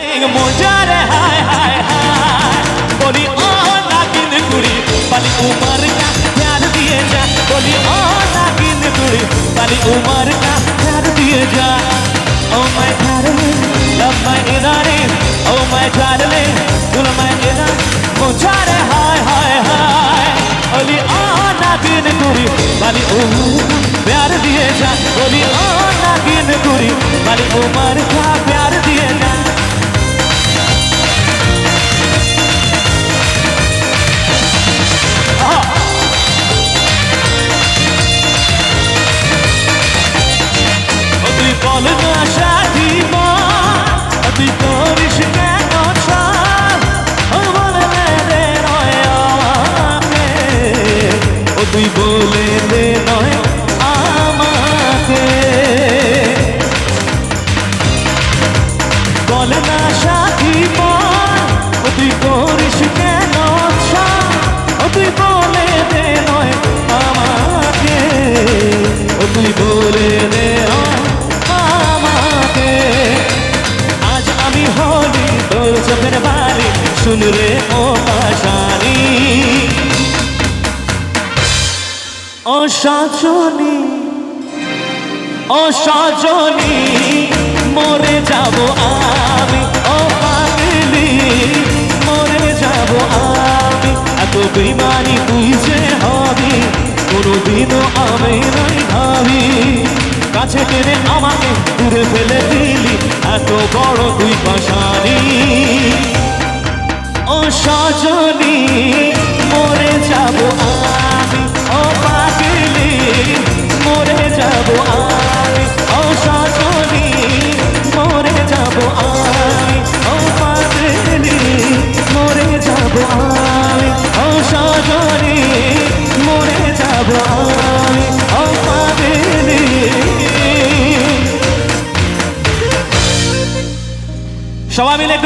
मोजारे हाय हाय हाय बोली ओ नागिन कुड़ी बाली उमर का प्यार दिए जा बोली ओ नागिन कुड़ी बाली उमर का प्यार दिए जा Oh my darling, love my darling, oh my darling, love my darling, मोजारे हाय हाय हाय बोली ओ नागिन कुड़ी बाली उमर प्यार दिए जा बोली ओ नागिन कुड़ी बाली उमर का प्यार दिए जा बोलना शादी তুই করিস কেন বলে দে নয় আমাকে ও তুই বলে দে নয় আমাকে বলনা শাদি ও তুই করিস কেন ও তুই বলে দে নয় আমাকে ও তুই বলে দে चोखेर बाली सुन रे ओ पाशानी ओ साजनी मरे जाबो आमी ओ पागली मरे जाबो आमी एत बेईमानी तुई जे हबी कोनोदिनो आमी नाई भाबी কাছে টেনে আমাকে দূরে ফেলে দিলি এত বড় তুই পাশানি ও সজনী মরে যাব আমি ও পাগলি মরে যাব আমি ও সজনী মরে যাব আমি ও পাগলি মরে যাব আমি ও সজনী মরে যাব আমি ও পাগলি সবাই মিলে